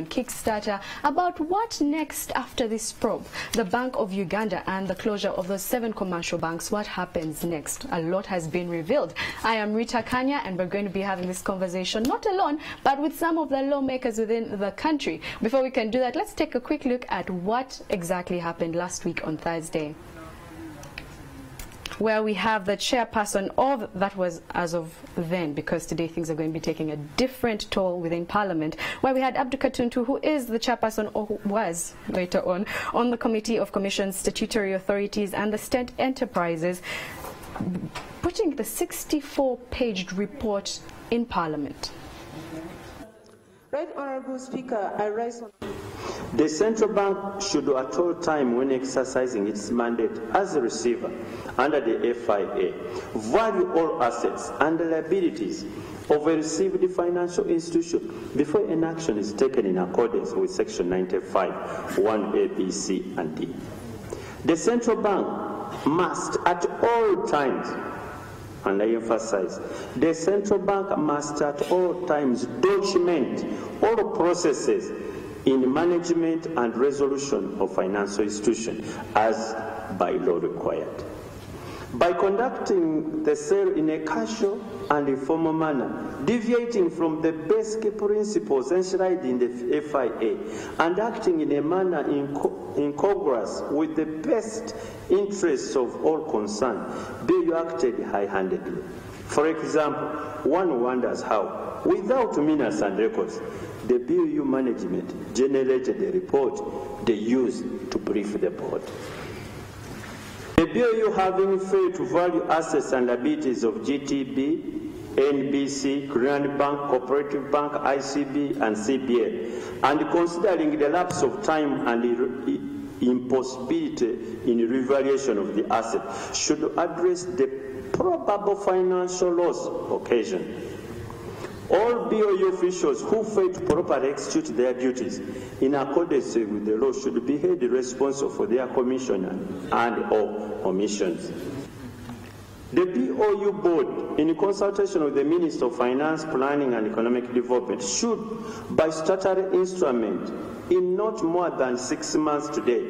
on Kickstarter about what next after this probe. The Bank of Uganda and the closure of those 7 commercial banks. What happens next? A lot has been revealed. I am Rita Kanya, and we're going to be having this conversation not alone, but with some of the lawmakers within the country. Before we can do that, let's take a quick look at what exactly happened last week on Thursday, where we have the chairperson of, that was as of then, because today things are going to be taking a different toll within Parliament, where we had Abdu Katuntu, who is the chairperson, or who was later on the Committee of Commissions, Statutory Authorities and the State Enterprises, putting the 64-page report in Parliament. Right, Honourable Speaker, I rise on... The central bank should at all time, when exercising its mandate as a receiver under the FIA, value all assets and liabilities of a received financial institution before an action is taken in accordance with Section 95, 1A, B, C, and D. The central bank must at all times, and I emphasize, the central bank must at all times document all processes in management and resolution of financial institutions as by law required. By conducting the sale in a casual and informal manner, deviating from the basic principles enshrined in the FIA and acting in a manner incongruous with the best interests of all concerned, BOU acted high-handedly. For example, one wonders how, without minutes and records, the BOU management generated the report they used to brief the board. The BOU having failed to value assets and liabilities of GTB, NBC, Grand Bank, Cooperative Bank, ICB, and CBL, and considering the lapse of time and impossibility in revaluation of the asset, should address the probable financial loss occasioned. All BOU officials who fail to properly execute their duties in accordance with the law should be held responsible for their commission and/or omissions. The BOU board, in consultation with the Minister of Finance, Planning and Economic Development, should, by statutory instrument, in not more than 6 months today,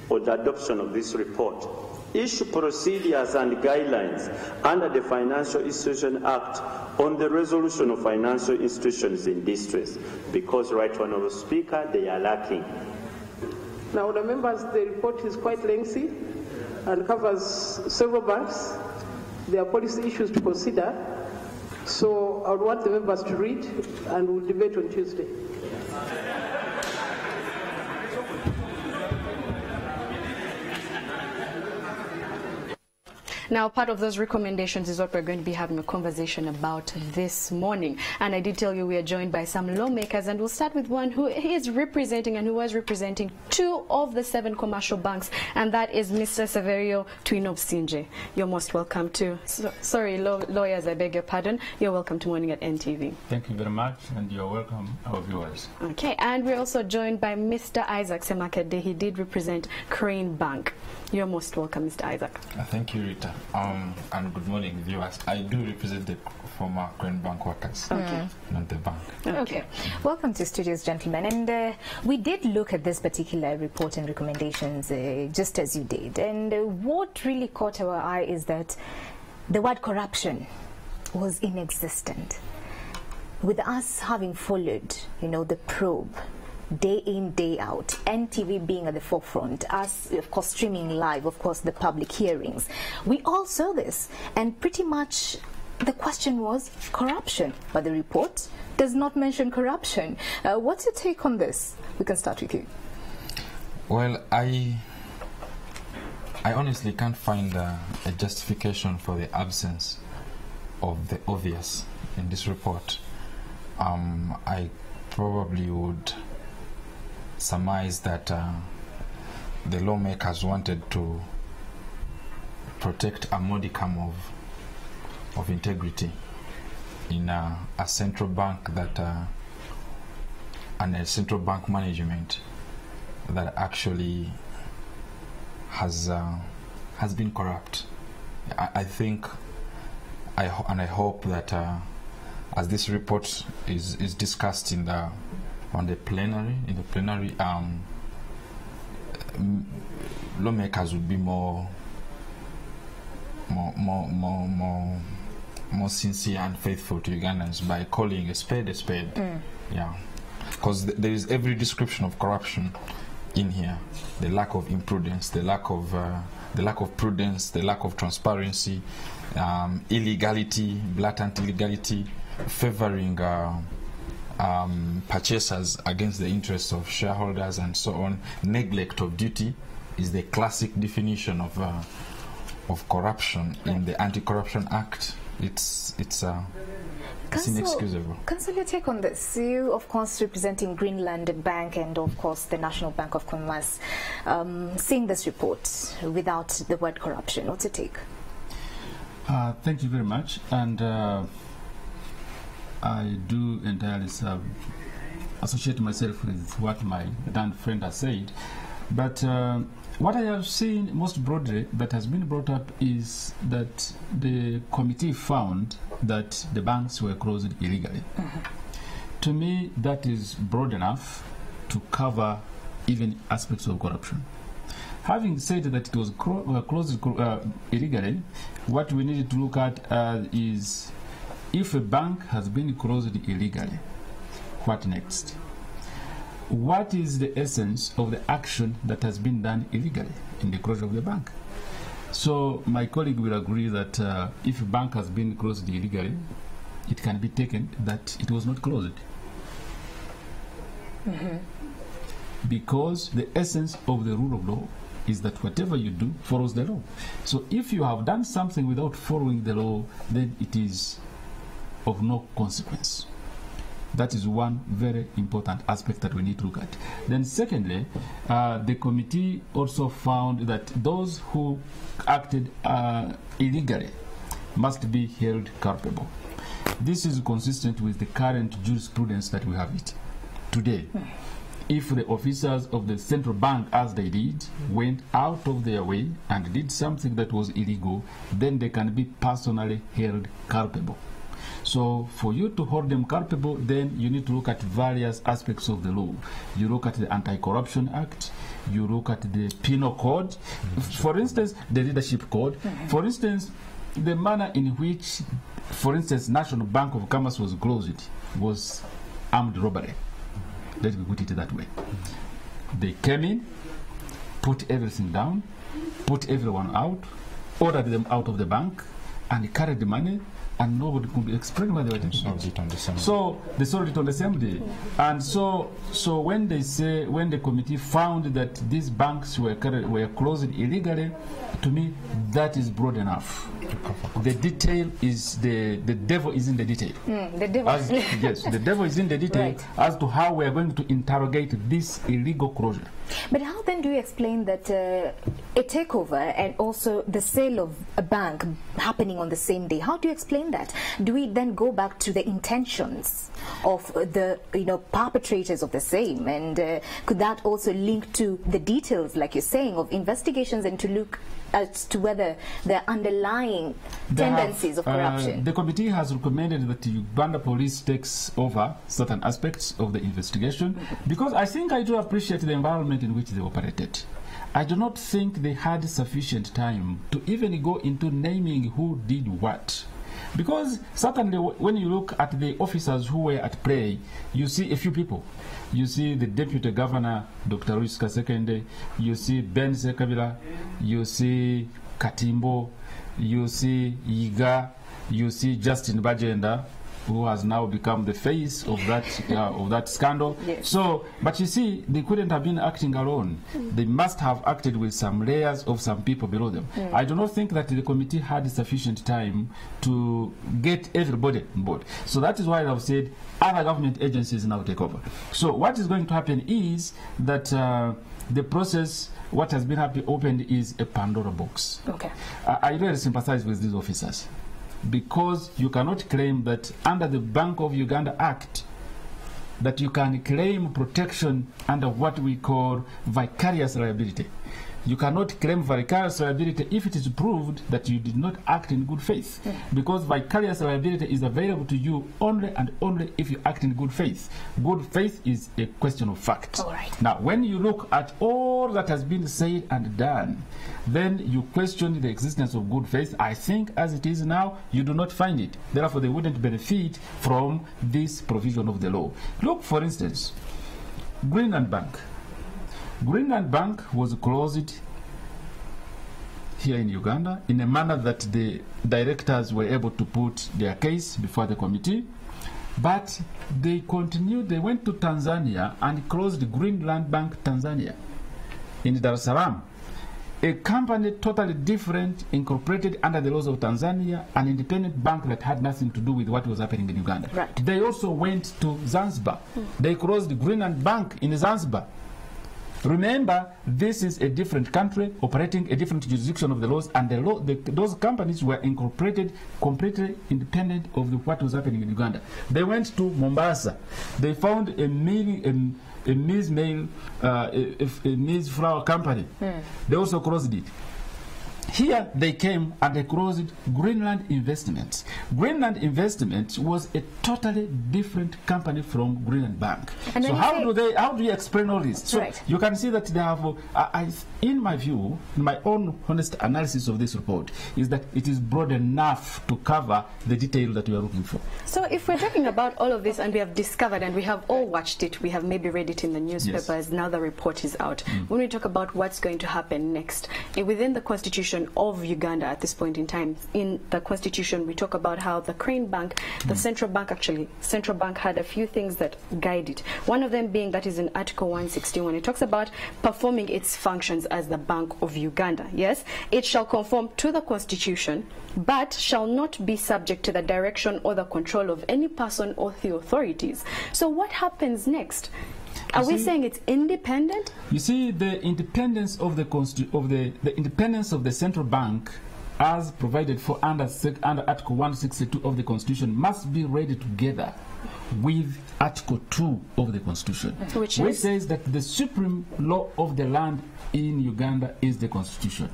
or the adoption of this report, issue procedures and guidelines under the Financial Institution Act on the resolution of financial institutions in distress, because, Right Honourable Speaker, they are lacking. Now, the members, the report is quite lengthy and covers several banks. There are policy issues to consider, so I would want the members to read, and we'll debate on Tuesday. Now, part of those recommendations is what we're going to be having a conversation about this morning. And I did tell you we are joined by some lawmakers, and we'll start with one who is representing and who was representing 2 of the 7 commercial banks, and that is Mr. Severio Twinobsinje. You're most welcome to, sorry, lawyers, I beg your pardon. You're welcome to Morning at NTV. Thank you very much, and you're welcome, our viewers. Okay, and we're also joined by Mr. Isaac Semakede. He did represent Crane Bank. You're most welcome, Mr. Isaac. Thank you, Rita. And good morning, viewers. I do represent the former Crane Bank workers, not the bank. Okay. Welcome to studios, gentlemen. And we did look at this particular report and recommendations just as you did. And what really caught our eye is that the word corruption was inexistent. With us having followed, the probe, day in, day out, NTV being at the forefront, us, of course, streaming live, of course, the public hearings. We all saw this, and pretty much the question was corruption, but the report does not mention corruption. What's your take on this? We can start with you. Well, I honestly can't find a justification for the absence of the obvious in this report. I probably would surmise that the lawmakers wanted to protect a modicum of integrity in a central bank that and a central bank management that actually has been corrupt. I think, and I hope that as this report is discussed in the on the plenary. In the plenary, lawmakers would be more sincere and faithful to Ugandans by calling a spade a spade. Yeah, because there is every description of corruption in here: the lack of imprudence, the lack of prudence, the lack of transparency, illegality, blatant illegality, favoring purchasers against the interests of shareholders, and so on. Neglect of duty is the classic definition of corruption in the Anti-Corruption Act. It's inexcusable. Council, your take on this? You, of course, representing Greenland Bank and, of course, the National Bank of Commerce, seeing this report without the word corruption. What's your take? Thank you very much. And I do entirely associate myself with what my Dan friend has said. But what I have seen most broadly that has been brought up is that the committee found that the banks were closed illegally. To me, that is broad enough to cover even aspects of corruption. Having said that it was closed illegally, what we need to look at is if a bank has been closed illegally, what next? What is the essence of the action that has been done illegally in the closure of the bank? So my colleague will agree that if a bank has been closed illegally, it can be taken that it was not closed. Because the essence of the rule of law is that whatever you do follows the law. So if you have done something without following the law, then it is of no consequence. That is one very important aspect that we need to look at. Then secondly, the committee also found that those who acted illegally must be held culpable. This is consistent with the current jurisprudence that we have today. If the officers of the central bank, as they did, went out of their way and did something that was illegal, then they can be personally held culpable. So for you to hold them culpable, then you need to look at various aspects of the law. You look at the Anti-Corruption Act, you look at the Penal Code, for instance, the Leadership Code. For instance, the manner in which, for instance, National Bank of Commerce was closed was armed robbery. Let me put it that way. They came in, put everything down, put everyone out, ordered them out of the bank, and carried the money, and nobody could explain why they were doing it. So they sold it on the same day. And so when they say, when the committee found that these banks were closed illegally, to me that is broad enough. The detail is the devil is in the detail. The devil. Yes, the devil is in the detail, right, as to how we are going to interrogate this illegal closure. But how then do you explain that a takeover and also the sale of a bank happening on the same day? How do you explain that? Do we then go back to the intentions of the perpetrators of the same, and could that also link to the details, like you're saying, of investigations, and to look as to whether there are underlying tendencies of corruption? The committee has recommended that Uganda Police takes over certain aspects of the investigation, because I think I do appreciate the environment in which they operated. I do not think they had sufficient time to even go into naming who did what. Because certainly when you look at the officers who were at play, you see a few people. You see the Deputy Governor, Dr. Ruiz Kasekende, you see Ben Sekabila, you see Katimbo, you see Yiga, you see Justin Bajenda, who has now become the face of that scandal. Yes. So, but you see, they couldn't have been acting alone. They must have acted with some layers of some people below them. I do not think that the committee had sufficient time to get everybody on board. So that is why I've said other government agencies now take over. So what is going to happen is that the process, what has been opened is a Pandora box. Okay. I really sympathize with these officers, because you cannot claim that under the Bank of Uganda Act that you can claim protection under what we call vicarious liability. you cannot claim vicarious liability if it is proved that you did not act in good faith, because vicarious liability is available to you only and only if you act in good faith. Good faith is a question of fact. All right. Now, when you look at all that has been said and done, then you question the existence of good faith. I think as it is now, you do not find it. Therefore, they wouldn't benefit from this provision of the law. Look, for instance, Greenland Bank. Greenland Bank was closed here in Uganda in a manner that the directors were able to put their case before the committee, but they continued, they went to Tanzania and closed Greenland Bank Tanzania in Dar es Salaam. A company totally different, incorporated under the laws of Tanzania, an independent bank that had nothing to do with what was happening in Uganda. Right. They also went to Zanzibar. They closed Greenland Bank in Zanzibar. Remember, this is a different country operating a different jurisdiction of the laws, and those companies were incorporated completely independent of what was happening in Uganda. They went to Mombasa. They found a maize flour company. They also closed it. Here they came and they closed Greenland Investments. Greenland Investments was a totally different company from Greenland Bank. And so how do you explain all this? So right. You can see that they have, in my view, my own honest analysis of this report is that it is broad enough to cover the detail that we are looking for. So if we're talking about all of this and we have discovered and we have all watched it, we have maybe read it in the newspapers, yes. Now the report is out. When we talk about what's going to happen next, within the Constitution of Uganda at this point in time, in the Constitution we talk about how the Crane Bank, the central bank had a few things that guide it. One of them being that is in Article 161. It talks about performing its functions as the Bank of Uganda. Yes, it shall conform to the Constitution, but shall not be subject to the direction or the control of any person or the authorities. So what happens next? Are we saying it's independent? You see, the independence of the independence of the central bank, as provided for under Article 162 of the Constitution, must be read together with Article 2 of the Constitution, which says that the supreme law of the land in Uganda is the Constitution.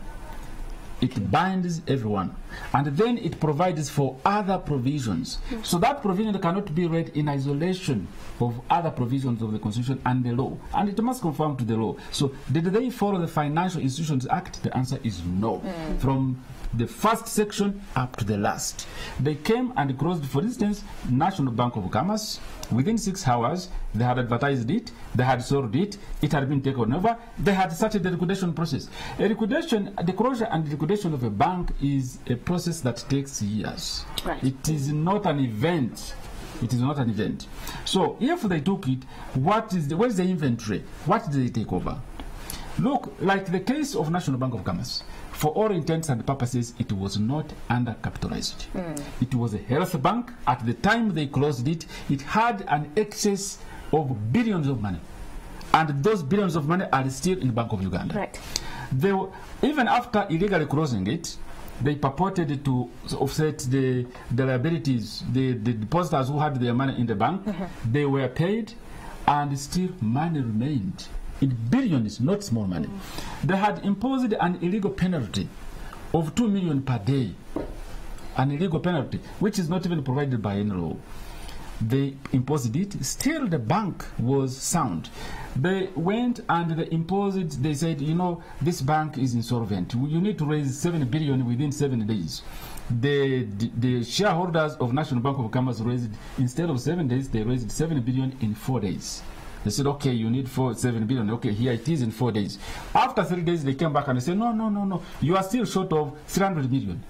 It binds everyone, and then it provides for other provisions. So that provision cannot be read in isolation of other provisions of the Constitution and the law, and it must conform to the law. So did they follow the Financial Institutions Act? The answer is no. From the first section up to the last. They came and closed, for instance, National Bank of Commerce. Within 6 hours, they had advertised it, they had sold it, it had been taken over, they had started the liquidation process. The closure and liquidation of a bank is a process that takes years. Right. It is not an event. It is not an event. So if they took it, what is the inventory? What did they take over? Look, like the case of National Bank of Commerce, for all intents and purposes, it was not undercapitalized. It was a health bank. At the time they closed it, it had an excess of billions of money. And those billions of money are still in the Bank of Uganda. Right. Even after illegally closing it, they purported to offset the liabilities. The depositors who had their money in the bank, they were paid, and still money remained. In billions, not small money. They had imposed an illegal penalty of 2 million per day. An illegal penalty, which is not even provided by any law. They imposed it. Still, the bank was sound. They went and they imposed it. They said, you know, this bank is insolvent. You need to raise 7 billion within 7 days. The shareholders of National Bank of Commerce raised, instead of 7 days, they raised 7 billion in 4 days. They said, okay, you need 7 billion. Okay, here it is in 4 days. After 3 days, they came back and they said, no. You are still short of 300 million.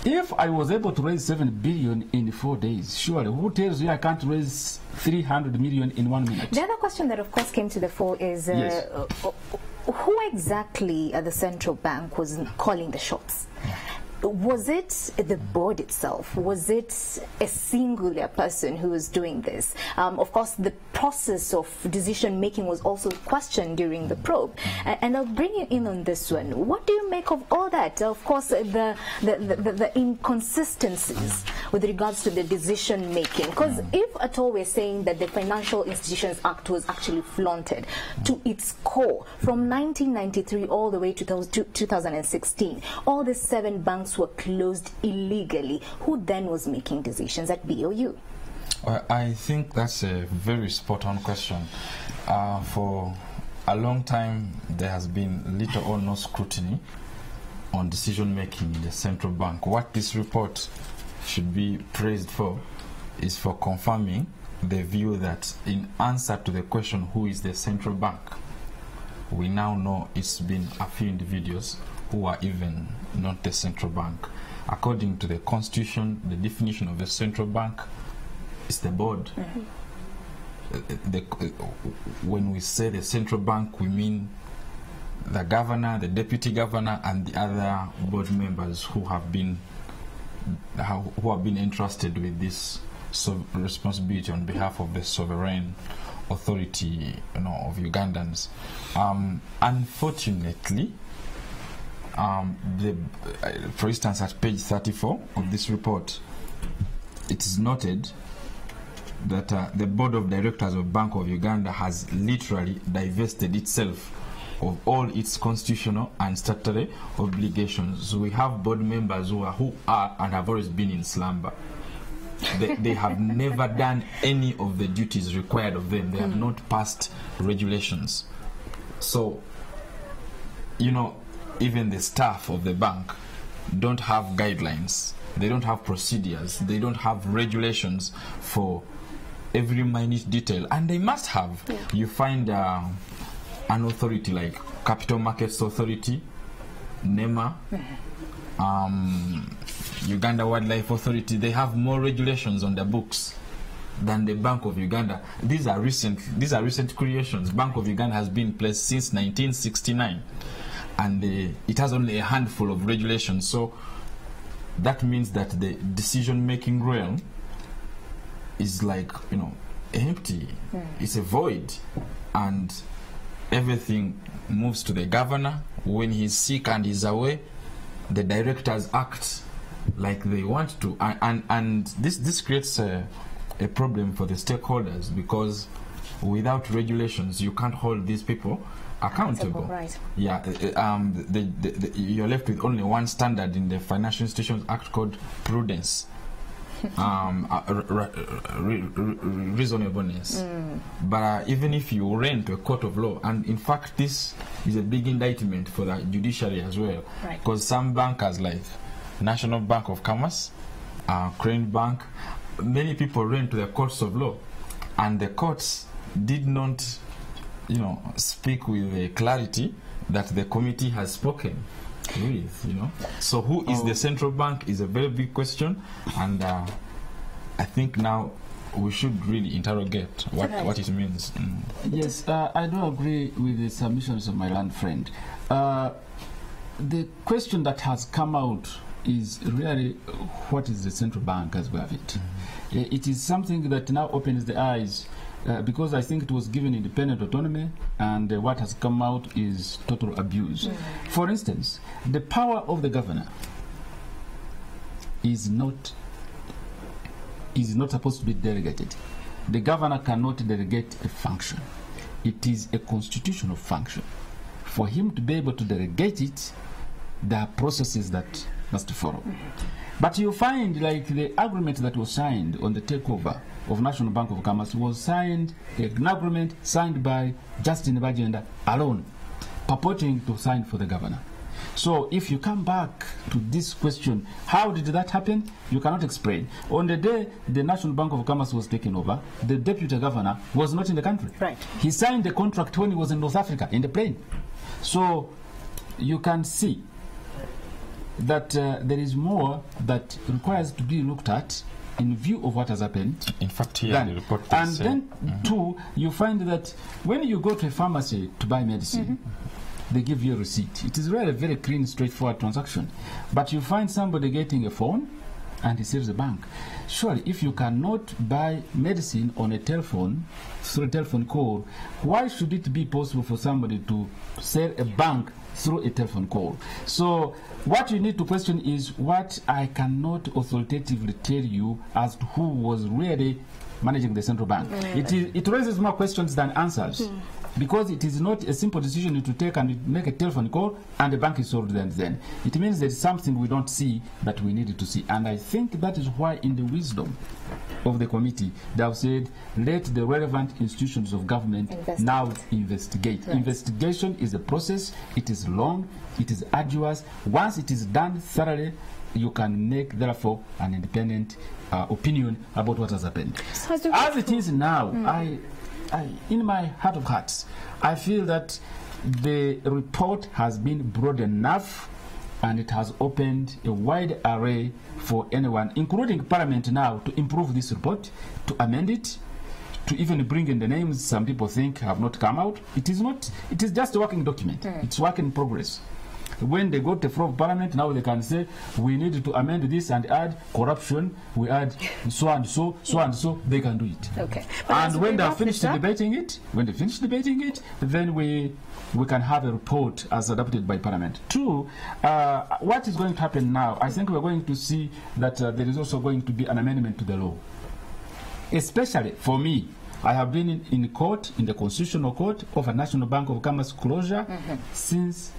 If I was able to raise 7 billion in 4 days, surely, who tells you I can't raise 300 million in 1 minute? The other question that, of course, came to the fore is who exactly at the central bank was calling the shots? Was it the board itself? Was it a singular person who was doing this? Of course, the process of decision making was also questioned during the probe. And I'll bring you in on this one. What do you make of all that? Of course, the inconsistencies with regards to the decision making. Because if at all we're saying that the Financial Institutions Act was actually flaunted to its core from 1993 all the way to 2016, all the 7 banks were closed illegally. Who then was making decisions at BOU? Well, I think that's a very spot-on question. For a long time, there has been little or no scrutiny on decision-making in the central bank. What this report should be praised for is for confirming the view that in answer to the question, who is the central bank, we now know it's been a few individuals who are even not the central bank. According to the Constitution, the definition of a central bank is the board. When we say the central bank, we mean the governor, the deputy governor, and the other board members who have been entrusted with this responsibility on behalf of the sovereign authority, of Ugandans. Unfortunately, for instance, at page 34 of this report, it is noted that the board of directors of Bank of Uganda has literally divested itself of all its constitutional and statutory obligations. So we have board members who are and have always been in slumber. They have never done any of the duties required of them. They have not passed regulations. So, even the staff of the bank don't have guidelines. They don't have procedures. They don't have regulations for every minute detail. And they must have. Yeah. You find an authority like Capital Markets Authority, NEMA, Uganda Wildlife Authority. They have more regulations on their books than the Bank of Uganda. These are recent creations. Bank of Uganda has been in place since 1969, and it has only a handful of regulations. So that means that the decision-making realm is like, empty. It's a void, and everything moves to the governor. When he's sick and he's away, the directors act like they want to, and this creates a problem for the stakeholders, because without regulations you can't hold these people accountable. Right. Yeah, you're left with only one standard in the Financial Institutions Act called prudence, reasonableness. But even if you ran to a court of law, and in fact this is a big indictment for the judiciary as well, because some bankers like National Bank of Commerce, Crane Bank, many people ran to the courts of law, and the courts did not speak with the clarity that the committee has spoken with, So who is the central bank is a very big question, and I think now we should really interrogate what it means. Yes, I do agree with the submissions of my learned friend. The question that has come out is really, what is the central bank as we have it? It is something that now opens the eyes, because I think it was given independent autonomy, and what has come out is total abuse. For instance, the power of the governor is not supposed to be delegated. The governor cannot delegate a function. It is a constitutional function. For him to be able to delegate it, there are processes that must follow. But you find, like, the agreement that was signed on the takeover of National Bank of Commerce was signed, an agreement signed by Justin Bagenda alone, purporting to sign for the governor. So if you come back to this question, how did that happen? You cannot explain. On the day the National Bank of Commerce was taken over, the deputy governor was not in the country. Right. He signed the contract when he was in North Africa, in the plane. So you can see that there is more that requires to be looked at in view of what has happened. In fact, here the report is, and then, too, you find that when you go to a pharmacy to buy medicine, they give you a receipt. It is really a very clean, straightforward transaction. But you find somebody getting a phone and he sells the bank. Surely, if you cannot buy medicine on a telephone, through a telephone call, why should it be possible for somebody to sell a bank through a telephone call? So what you need to question is what I cannot authoritatively tell you as to who was really managing the central bank. It raises more questions than answers. Because it is not a simple decision to take and make a telephone call and the bank is sold then. It means there's something we don't see that we needed to see. And I think that is why in the wisdom of the committee, they have said, let the relevant institutions of government now investigate. Right. Investigation is a process. It is long. It is arduous. Once it is done thoroughly, you can make, therefore, an independent opinion about what has happened. As it is now, in my heart of hearts, I feel that the report has been broad enough and it has opened a wide array for anyone, including Parliament now, to improve this report, to amend it, to even bring in the names some people think have not come out. It is not, it is just a working document. It's work in progress. When they go to the floor of Parliament, now they can say, we need to amend this and add corruption, we add so and so, so and so, they can do it. Okay. And when they have finished debating it, then we can have a report as adopted by Parliament. Two, what is going to happen now, I think we're going to see that there is also going to be an amendment to the law. Especially for me, I have been in court, in the Constitutional Court of a National Bank of Commerce closure since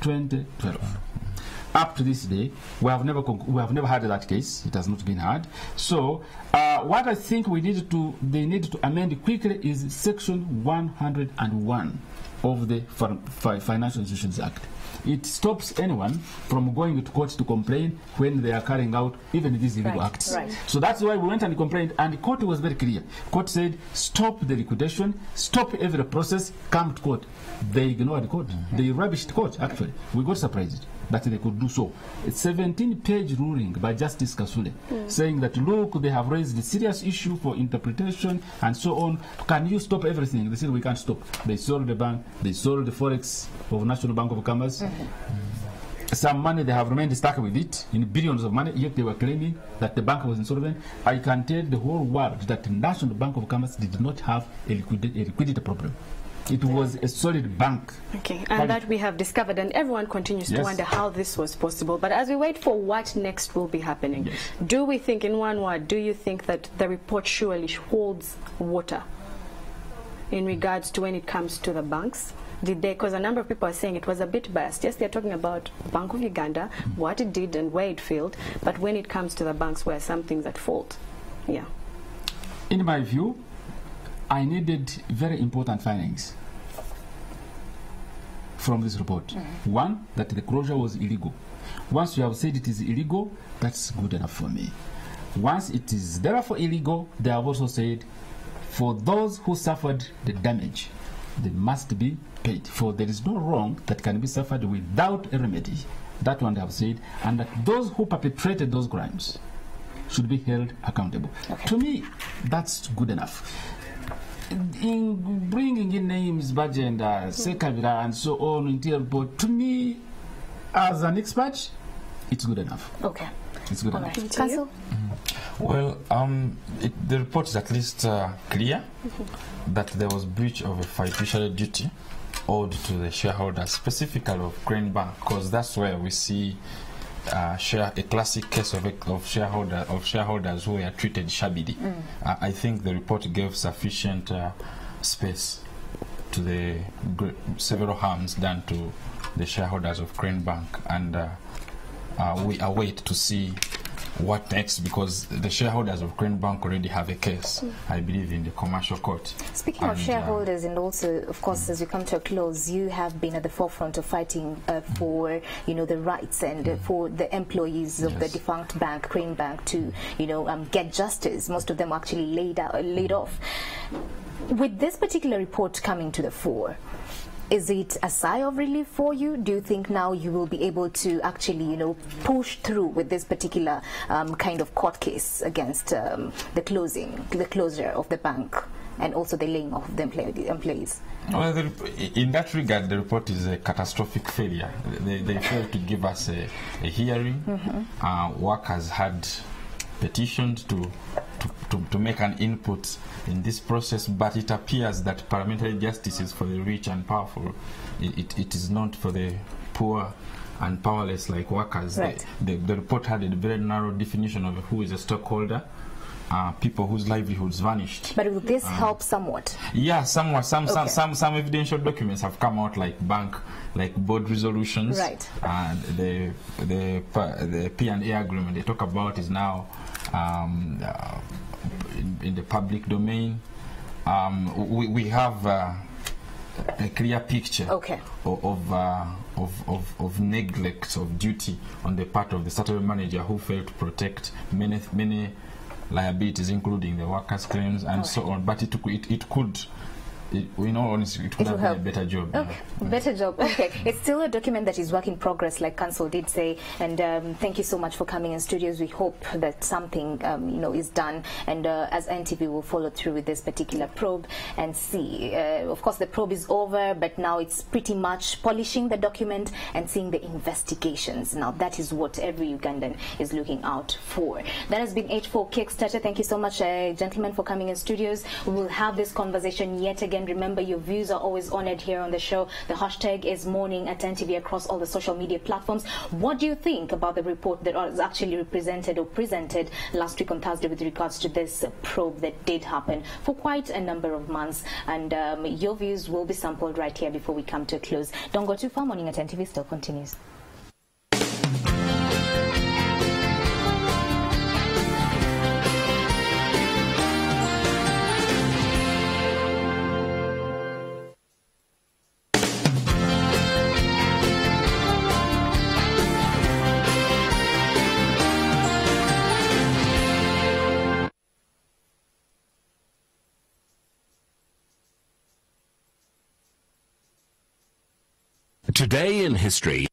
2012. Up to this day, we have never had that case. It has not been had. So, what I think they need to amend quickly is Section 101 of the Financial Institutions Act. It stops anyone from going to court to complain when they are carrying out even these illegal acts. Right. So that's why we went and complained, and the court was very clear. Court said, stop the liquidation, stop every process, come to court. They ignored the court. They rubbished court, actually. We got surprised that they could do so. A 17-page ruling by Justice Kasule saying that, look, they have raised a serious issue for interpretation and so on. Can you stop everything? They said, we can't stop. They sold the bank. They sold the Forex of National Bank of Commerce. Some money, they have remained stuck with it, in billions of money, yet they were claiming that the bank was insolvent. I can tell the whole world that the National Bank of Commerce did not have a liquidity problem. It was a solid bank. Okay, and that we have discovered, and everyone continues to wonder how this was possible. But as we wait for what next will be happening, do we think, in one word, do you think that the report surely holds water in regards to when it comes to the banks? Did they, because a number of people are saying it was a bit biased. Yes, they're talking about Bank of Uganda, what it did and where it failed, but when it comes to the banks, where some things at fault. Yeah. In my view, I needed very important findings from this report. One, that the closure was illegal. Once you have said it is illegal, that's good enough for me. Once it is therefore illegal, they have also said for those who suffered the damage, they must be paid. For there is no wrong that can be suffered without a remedy. That one they have said. And that those who perpetrated those crimes should be held accountable. Okay. To me, that's good enough. In bringing in names, Bajenda, Sekabira, and so on into the report, to me, as an expert, it's good enough. Okay. It's good enough. Council? Well, the report is at least clear that there was breach of a fiduciary duty owed to the shareholders, specifically of Crane Bank, because that's where we see a classic case of shareholders who were treated shabbily. I think the report gave sufficient space to the several harms done to the shareholders of Crane Bank, and we await to see what next, because the shareholders of Crane Bank already have a case, I believe, in the commercial court. Speaking of shareholders, and also, of course, as we come to a close, you have been at the forefront of fighting for, the rights and for the employees of the defunct bank, Crane Bank, to, get justice. Most of them actually laid off. With this particular report coming to the fore, is it a sigh of relief for you? Do you think now you will be able to actually, push through with this particular kind of court case against the closure of the bank? and also the laying off of the employees? Well, in that regard, the report is a catastrophic failure. They failed to give us a hearing. Workers had petitioned to make an input in this process, but it appears that parliamentary justice is for the rich and powerful. It is not for the poor and powerless like workers. Right. The report had a very narrow definition of who is a stockholder. People whose livelihoods vanished. But will this help somewhat? Yeah, somewhat. Some Okay. evidential documents have come out, like board resolutions. Right. And the P&A agreement they talk about is now in the public domain. We have a clear picture of neglect of duty on the part of the settlement manager, who failed to protect many liabilities, including the workers' claims and so on. But it could, honestly, it could have been a better job. Okay, better job. Okay, it's still a document that is work in progress, like Council did say. And thank you so much for coming in studios. We hope that something, is done. And as NTV will follow through with this particular probe and see. Of course, the probe is over, but now it's pretty much polishing the document and seeing the investigations. Now, that is what every Ugandan is looking out for. That has been H4 Kickstarter. Thank you so much, gentlemen, for coming in studios. We will have this conversation yet again. Remember, your views are always honored here on the show. The hashtag is Morning at NTV across all the social media platforms. What do you think about the report that was actually presented last week on Thursday with regards to this probe that did happen for quite a number of months? And your views will be sampled right here before we come to a close. Don't go too far. Morning at NTV still continues. Today in history.